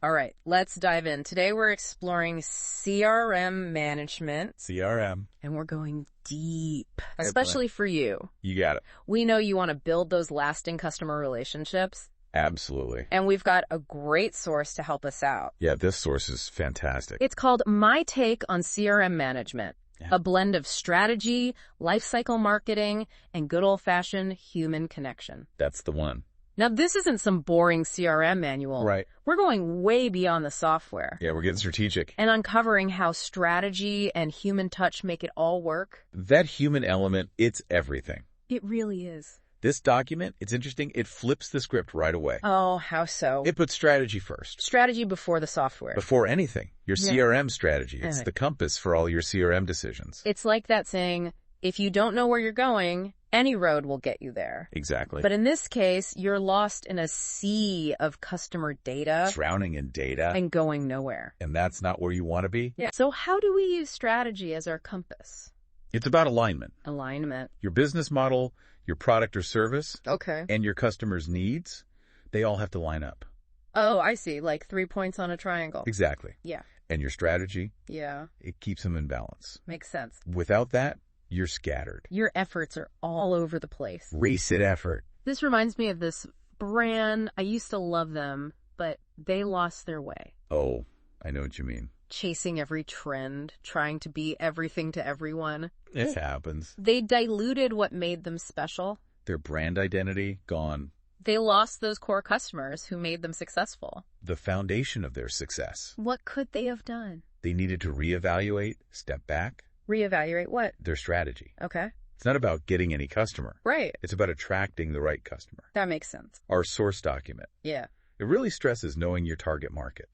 All right, let's dive in. Today we're exploring CRM management. CRM. And we're going deep, especially for you. You got it. We know you want to build those lasting customer relationships. Absolutely. And we've got a great source to help us out. Yeah, this source is fantastic. It's called My Take on CRM Management, a blend of strategy, lifecycle marketing, and good old-fashioned human connection. That's the one. Now, this isn't some boring CRM manual. Right. We're going way beyond the software. Yeah, we're getting strategic. And uncovering how strategy and human touch make it all work. That human element, it's everything. It really is. This document, it's interesting, it flips the script right away. Oh, how so? It puts strategy first. Strategy before the software. Before anything. Your CRM strategy. It's Okay. the compass for all your CRM decisions. It's like that saying, if you don't know where you're going, any road will get you there. Exactly. But in this case, you're lost in a sea of customer data. Drowning in data. And going nowhere. And that's not where you want to be. Yeah. So how do we use strategy as our compass? It's about alignment. Alignment. Your business model, your product or service, Okay. and your customers' needs, they all have to line up. Oh, I see. Like 3 points on a triangle. Exactly. Yeah. And your strategy, Yeah. it keeps them in balance. Makes sense. Without that, you're scattered. Your efforts are all over the place. Wasted effort. This reminds me of this brand. I used to love them, but they lost their way. Oh, I know what you mean. Chasing every trend, trying to be everything to everyone. It happens. They diluted what made them special. Their brand identity, gone. They lost those core customers who made them successful. The foundation of their success. What could they have done? They needed to reevaluate, step back, Reevaluate what? their strategy. Okay. It's not about getting any customer. Right. It's about attracting the right customer. That makes sense. Our source document. Yeah. It really stresses knowing your target market.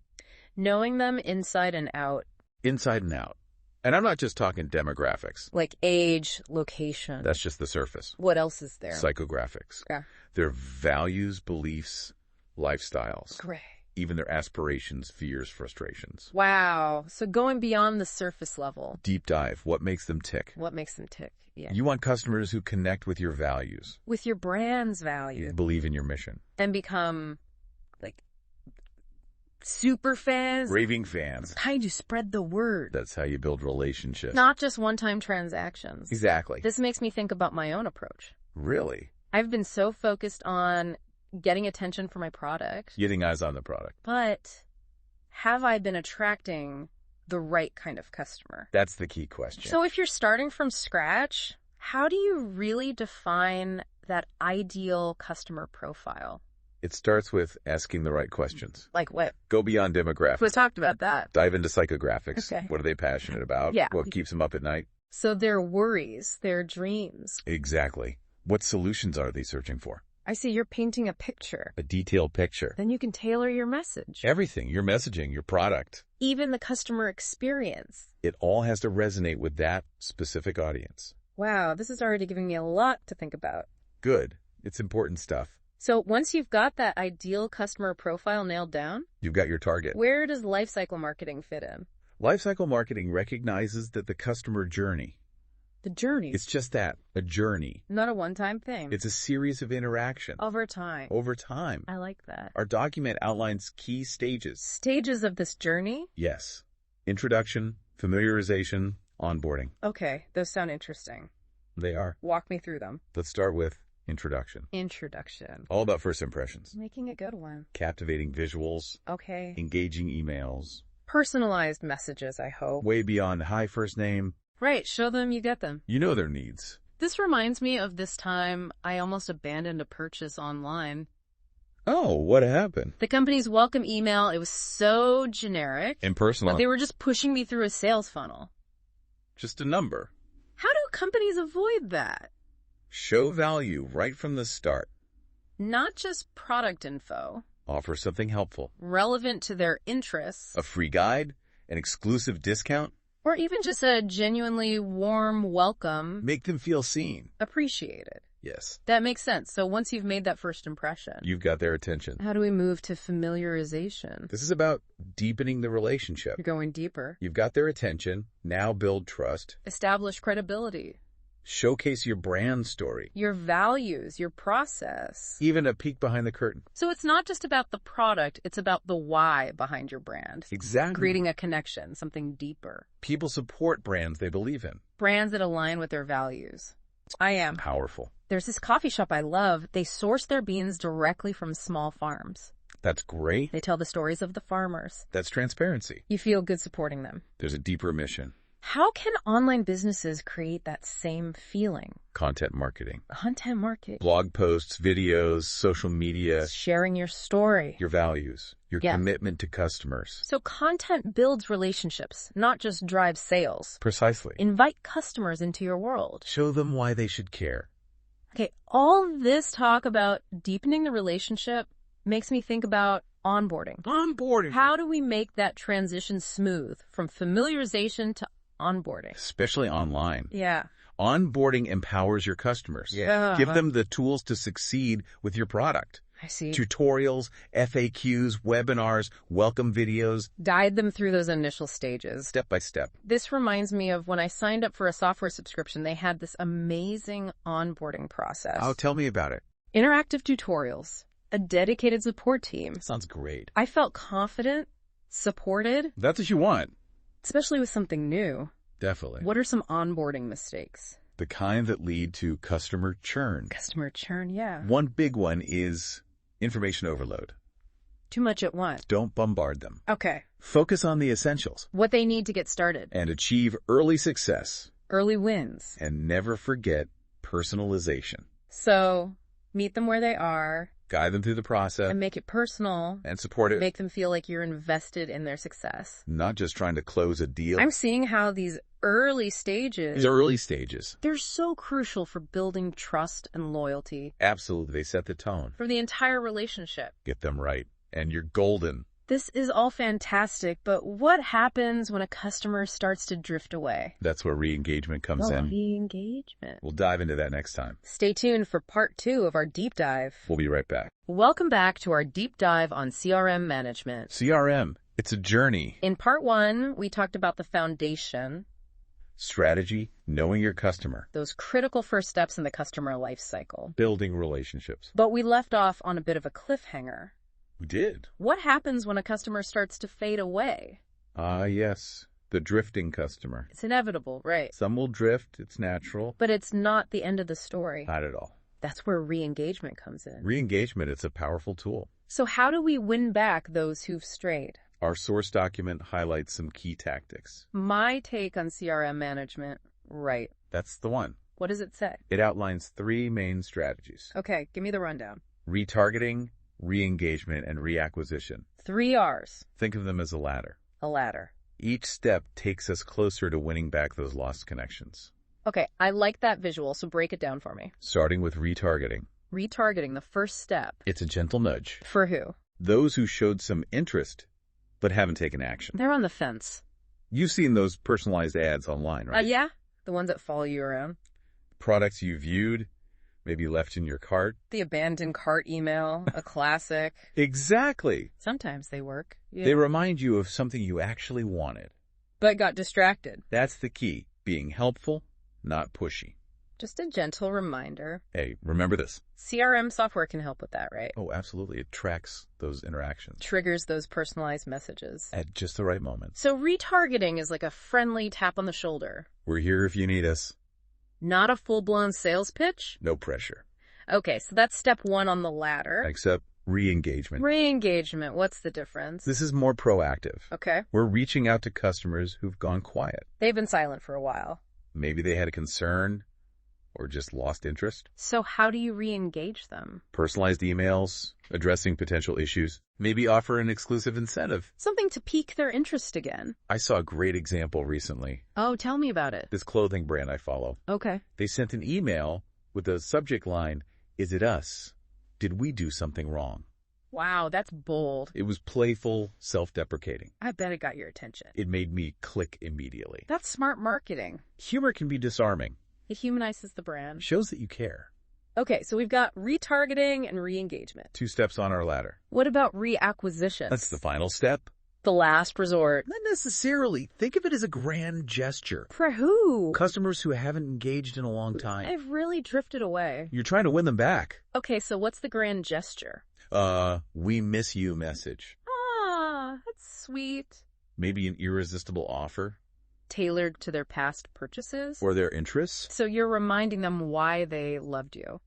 Knowing them inside and out. Inside and out. And I'm not just talking demographics. Like age, location. That's just the surface. What else is there? Psychographics. Yeah. Their values, beliefs, lifestyles. Great. Even their aspirations, fears, frustrations. Wow. So going beyond the surface level. Deep dive. What makes them tick? What makes them tick? Yeah. You want customers who connect with your values. With your brand's value. Believe in your mission. And become, like, super fans. Raving fans. How you spread the word. That's how you build relationships. Not just one-time transactions. Exactly. This makes me think about my own approach. Really? I've been so focused on getting attention for my product. Getting eyes on the product. But have I been attracting the right kind of customer? That's the key question. So if you're starting from scratch, how do you really define that ideal customer profile? It starts with asking the right questions. Like what? Go beyond demographics. We talked about that. Dive into psychographics. Okay. What are they passionate about? Yeah. What keeps them up at night? So their worries, their dreams. Exactly. What solutions are they searching for? I see you're painting a picture. A detailed picture. Then you can tailor your message. Everything. Your messaging, your product. Even the customer experience. It all has to resonate with that specific audience. Wow, this is already giving me a lot to think about. Good. It's important stuff. So once you've got that ideal customer profile nailed down, You've got your target. where does lifecycle marketing fit in? Lifecycle marketing recognizes that the customer journey, The journey. it's just that, a journey. Not a one-time thing. It's a series of interactions Over time. over time. I like that. Our document outlines key stages. Stages of this journey? Yes. Introduction, familiarization, onboarding. Okay, those sound interesting. They are. Walk me through them. Let's start with introduction. Introduction. All about first impressions. Making a good one. Captivating visuals, Okay. engaging emails, Personalized messages, I hope. way beyond hi first name. Right, show them you get them. You know their needs. This reminds me of this time I almost abandoned a purchase online. Oh, what happened? The company's welcome email, it was so generic. Impersonal. But they were just pushing me through a sales funnel. Just a number. How do companies avoid that? Show value right from the start. Not just product info, Offer something helpful. relevant to their interests, A free guide, an exclusive discount. or even just a genuinely warm welcome, Make them feel seen. appreciated. Yes. That makes sense. So once you've made that first impression, You've got their attention. how do we move to familiarization? This is about deepening the relationship. You're going deeper. You've got their attention. Now build trust. Establish credibility. Showcase your brand story. Your values, your process. Even a peek behind the curtain. So it's not just about the product, it's about the why behind your brand. Exactly. Creating a connection, something deeper. People support brands they believe in. Brands that align with their values. I am. Powerful. There's this coffee shop I love. They source their beans directly from small farms. That's great. They tell the stories of the farmers. That's transparency. You feel good supporting them. There's a deeper mission. How can online businesses create that same feeling? Content marketing. Content marketing. Blog posts, videos, social media. Sharing your story. Your values. Your commitment to customers. So content builds relationships, not just drives sales. Precisely. Invite customers into your world. Show them why they should care. Okay, all this talk about deepening the relationship makes me think about onboarding. Onboarding. How do we make that transition smooth from familiarization to onboarding? Especially online. Yeah. Onboarding empowers your customers. Yeah. Give them the tools to succeed with your product. I see. Tutorials, FAQs, webinars, welcome videos. Guide them through those initial stages. Step by step. This reminds me of when I signed up for a software subscription, they had this amazing onboarding process. Oh, tell me about it. Interactive tutorials, a dedicated support team. Sounds great. I felt confident, supported, That's what you want. especially with something new. Definitely. What are some onboarding mistakes? The kind that lead to customer churn. Customer churn, yeah. One big one is information overload. Too much at once. Don't bombard them. Okay. Focus on the essentials What they need to get started. and achieve early success. Early wins. And never forget personalization. So, meet them where they are Guide them through the process and make it personal. and support it. Make them feel like you're invested in their success. Not just trying to close a deal. I'm seeing how these early stages, These are early stages. they're so crucial for building trust and loyalty Absolutely. They set the tone. for the entire relationship. Get them right. And you're golden. This is all fantastic, but what happens when a customer starts to drift away? That's where re-engagement comes in. Re-engagement. We'll dive into that next time. Stay tuned for part 2 of our deep dive. We'll be right back. Welcome back to our deep dive on CRM management. CRM. It's a journey. In part 1, we talked about the foundation, Strategy, knowing your customer, those critical first steps in the customer life cycle. building relationships. But we left off on a bit of a cliffhanger. We did. What happens when a customer starts to fade away? Ah, yes. The drifting customer. It's inevitable, right? Some will drift. It's natural. But it's not the end of the story. Not at all. That's where re-engagement comes in. Re-engagement, it's a powerful tool. So how do we win back those who've strayed? Our source document highlights some key tactics. My take on CRM management, right. That's the one. What does it say? It outlines 3 main strategies. Okay, give me the rundown. Retargeting, re-engagement, and reacquisition. 3 R's. Think of them as a ladder. A ladder. Each step takes us closer to winning back those lost connections. Okay, I like that visual, so break it down for me. Starting with retargeting. Retargeting, the first step. It's a gentle nudge. For who? Those who showed some interest but haven't taken action. They're on the fence. You've seen those personalized ads online, right? Yeah? The ones that follow you around. Products you viewed, maybe left in your cart. The abandoned cart email, a classic. Exactly. Sometimes they work. Yeah. They remind you of something you actually wanted. But got distracted. That's the key. Being helpful, not pushy. Just a gentle reminder. Hey, remember this. CRM software can help with that, right? Oh, absolutely. It tracks those interactions. Triggers those personalized messages. At just the right moment. So retargeting is like a friendly tap on the shoulder. We're here if you need us. Not a full-blown sales pitch? No pressure. Okay, so that's step 1 on the ladder. Except re-engagement. Re-engagement, what's the difference? This is more proactive. Okay. We're reaching out to customers who've gone quiet. They've been silent for a while. Maybe they had a concern or just lost interest. So how do you re-engage them? Personalized emails, addressing potential issues, maybe offer an exclusive incentive. Something to pique their interest again. I saw a great example recently. Oh, tell me about it. This clothing brand I follow. Okay. They sent an email with the subject line, "Is it us? Did we do something wrong?" Wow, that's bold. It was playful, self-deprecating. I bet it got your attention. It made me click immediately. That's smart marketing. Humor can be disarming. It humanizes the brand. Shows that you care. Okay, so we've got retargeting and re-engagement. 2 steps on our ladder. What about reacquisition? That's the final step. The last resort. Not necessarily. Think of it as a grand gesture. For who? Customers who haven't engaged in a long time. I've really drifted away. You're trying to win them back. Okay, so what's the grand gesture? We miss you message. Ah, that's sweet. Maybe an irresistible offer. Tailored to their past purchases? Or their interests. So you're reminding them why they loved you.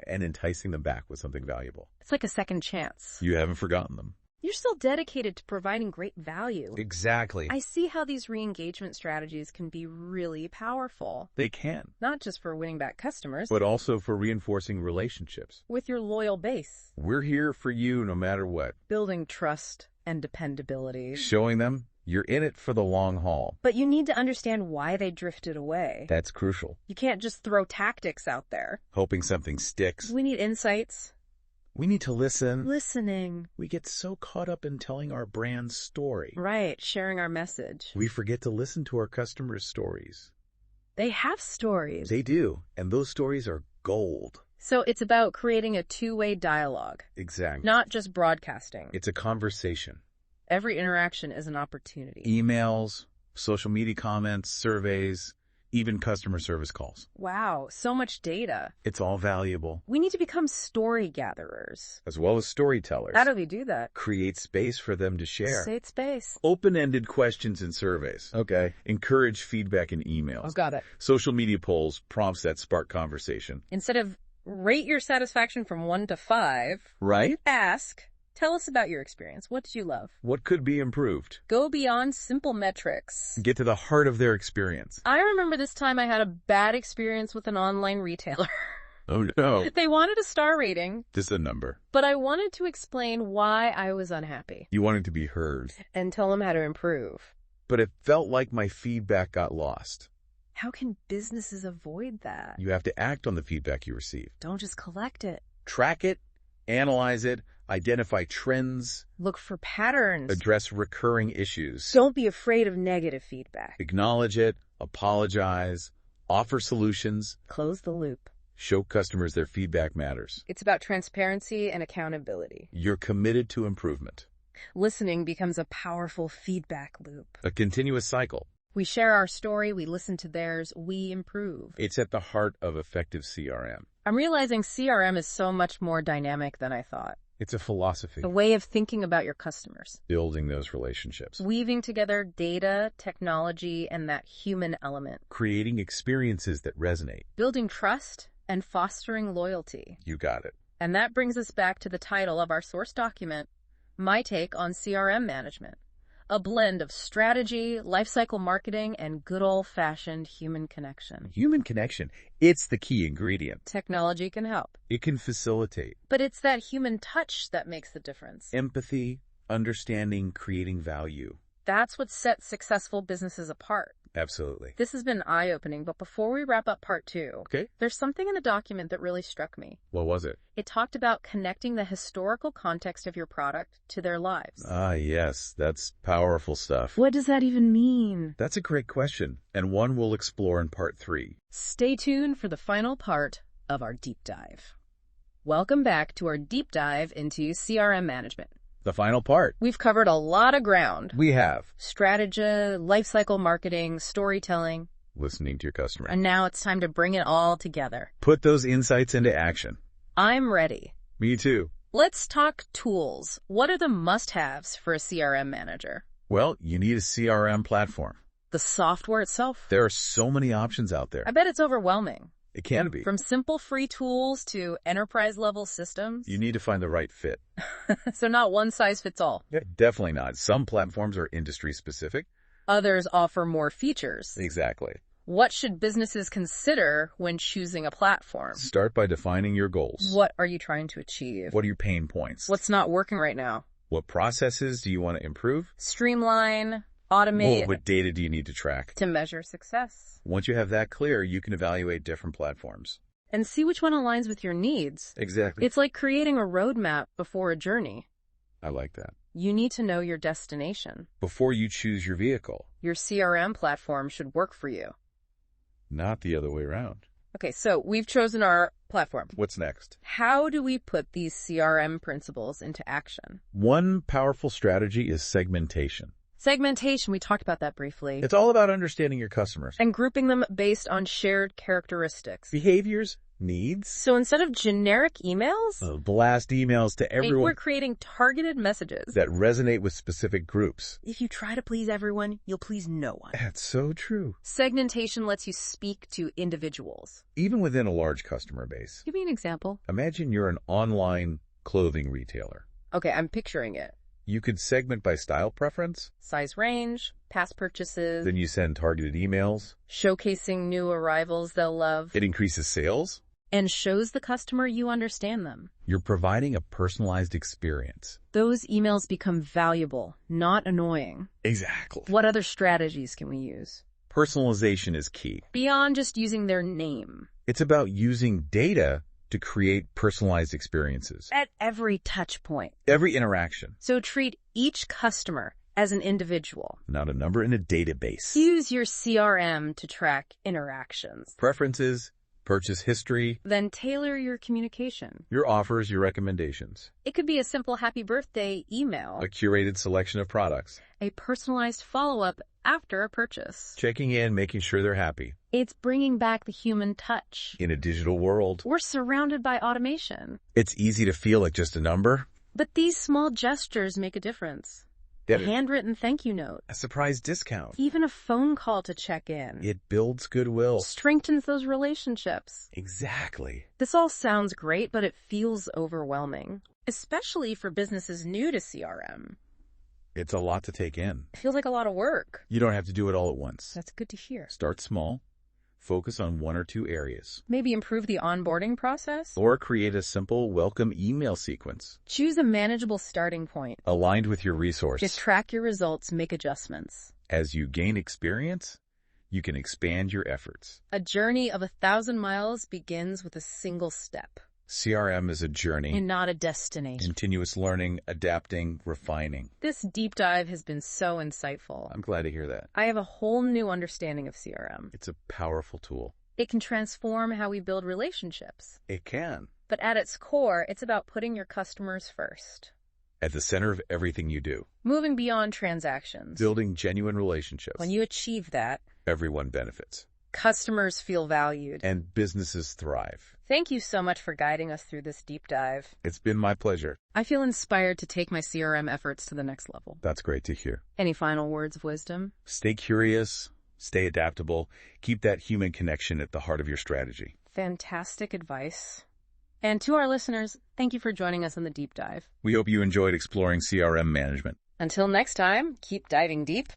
And enticing them back with something valuable. It's like a second chance. You haven't forgotten them. You're still dedicated to providing great value. Exactly. I see how these re-engagement strategies can be really powerful. They can. Not just for winning back customers, But also for reinforcing relationships. with your loyal base. We're here for you no matter what. Building trust and dependability. Showing them you're in it for the long haul. But you need to understand why they drifted away. That's crucial. You can't just throw tactics out there. Hoping something sticks. We need insights. We need to listen. Listening. We get so caught up in telling our brand's story. Right, sharing our message. We forget to listen to our customers' stories. They have stories. They do, and those stories are gold. So it's about creating a two-way dialogue. Exactly. Not just broadcasting. It's a conversation. Every interaction is an opportunity. Emails, social media comments, surveys, even customer service calls. Wow, so much data. It's all valuable. We need to become story gatherers. As well as storytellers. How do we do that? Create space for them to share. Save space. Open-ended questions and surveys. Okay. Encourage feedback in emails. I've got it. Social media polls, prompts that spark conversation. Instead of rate your satisfaction from 1 to 5, Right? ask, tell us about your experience. What did you love? What could be improved? Go beyond simple metrics. Get to the heart of their experience. I remember this time I had a bad experience with an online retailer. Oh no. They wanted a star rating, Just a number. but I wanted to explain why I was unhappy You wanted to be heard. and tell them how to improve. But it felt like my feedback got lost. How can businesses avoid that? You have to act on the feedback you receive. Don't just collect it. Track it, analyze it, identify trends, Look for patterns. address recurring issues. Don't be afraid of negative feedback. Acknowledge it, apologize, offer solutions, Close the loop. show customers their feedback matters. It's about transparency and accountability. You're committed to improvement. Listening becomes a powerful feedback loop. A continuous cycle. We share our story, we listen to theirs, we improve. It's at the heart of effective CRM. I'm realizing CRM is so much more dynamic than I thought. It's a philosophy. A way of thinking about your customers. Building those relationships. Weaving together data, technology, and that human element. Creating experiences that resonate. Building trust and fostering loyalty. You got it. And that brings us back to the title of our source document, My Take on CRM Management. A blend of strategy, lifecycle marketing, and good old-fashioned human connection. Human connection. It's the key ingredient. Technology can help, It can facilitate but it's that human touch that makes the difference. empathy, understanding, creating value. That's what sets successful businesses apart. Absolutely. This has been eye-opening, but before we wrap up part 2, Okay. there's something in the document that really struck me. What was it? It talked about connecting the historical context of your product to their lives. Ah, yes. That's powerful stuff. What does that even mean? That's a great question, and one we'll explore in part 3. Stay tuned for the final part of our deep dive. Welcome back to our deep dive into CRM management. The final part. We've covered a lot of ground. We have Strategy, lifecycle marketing, storytelling, listening to your customer. and now it's time to bring it all together. Put those insights into action. I'm ready. Me too. Let's talk tools. What are the must-haves for a CRM manager? Well, you need a CRM platform. The software itself? There are so many options out there. I bet it's overwhelming. It can be. From simple free tools to enterprise-level systems. You need to find the right fit. So not one size fits all. Yeah, definitely not. Some platforms are industry specific. Others offer more features. Exactly. What should businesses consider when choosing a platform? Start by defining your goals. What are you trying to achieve? What are your pain points? What's not working right now? What processes do you want to improve? Streamline, automate, What data do you need to track? to measure success. Once you have that clear, you can evaluate different platforms. And see which one aligns with your needs. Exactly. It's like creating a roadmap before a journey. I like that. You need to know your destination. Before you choose your vehicle, Your CRM platform should work for you. not the other way around. Okay, so we've chosen our platform. What's next? How do we put these CRM principles into action? One powerful strategy is segmentation. Segmentation, we talked about that briefly. It's all about understanding your customers. And grouping them based on shared characteristics. Behaviors, needs. So instead of generic emails, Blast emails to everyone we're creating targeted messages that resonate with specific groups. If you try to please everyone, you'll please no one. That's so true. Segmentation lets you speak to individuals. Even within a large customer base. Give me an example. Imagine you're an online clothing retailer. Okay, I'm picturing it. You could segment by style preference. Size range, past purchases. Then you send targeted emails. Showcasing new arrivals they'll love. It increases sales. And shows the customer you understand them. You're providing a personalized experience. Those emails become valuable, not annoying. Exactly. What other strategies can we use? Personalization is key. Beyond just using their name. It's about using data to create personalized experiences. At every touch point. Every interaction. So treat each customer as an individual. Not a number in a database. Use your CRM to track interactions. Preferences, purchase history. Then tailor your communication. Your offers, your recommendations. It could be a simple happy birthday email. A curated selection of products. A personalized follow-up after a purchase. Checking in, making sure they're happy. It's bringing back the human touch. In a digital world, we're surrounded by automation. It's easy to feel like just a number. But these small gestures make a difference. A handwritten thank you note. A surprise discount. Even a phone call to check in. It builds goodwill. Strengthens those relationships. Exactly. This all sounds great, but it feels overwhelming. Especially for businesses new to CRM. It's a lot to take in. It feels like a lot of work. You don't have to do it all at once. That's good to hear. Start small. Focus on one or two areas. Maybe improve the onboarding process. Or create a simple welcome email sequence. Choose a manageable starting point. Aligned with your resource. Just track your results, make adjustments. As you gain experience, you can expand your efforts. A journey of 1,000 miles begins with a single step. CRM is a journey. And not a destination. Continuous learning, adapting, refining. This deep dive has been so insightful. I'm glad to hear that. I have a whole new understanding of CRM. It's a powerful tool. It can transform how we build relationships. It can. But at its core, it's about putting your customers first. At the center of everything you do. Moving beyond transactions. Building genuine relationships. When you achieve that, everyone benefits. Customers feel valued. And businesses thrive. Thank you so much for guiding us through this deep dive. It's been my pleasure. I feel inspired to take my CRM efforts to the next level. That's great to hear. Any final words of wisdom? Stay curious, stay adaptable, keep that human connection at the heart of your strategy. Fantastic advice. And to our listeners, thank you for joining us on the deep dive. We hope you enjoyed exploring CRM management. Until next time, keep diving deep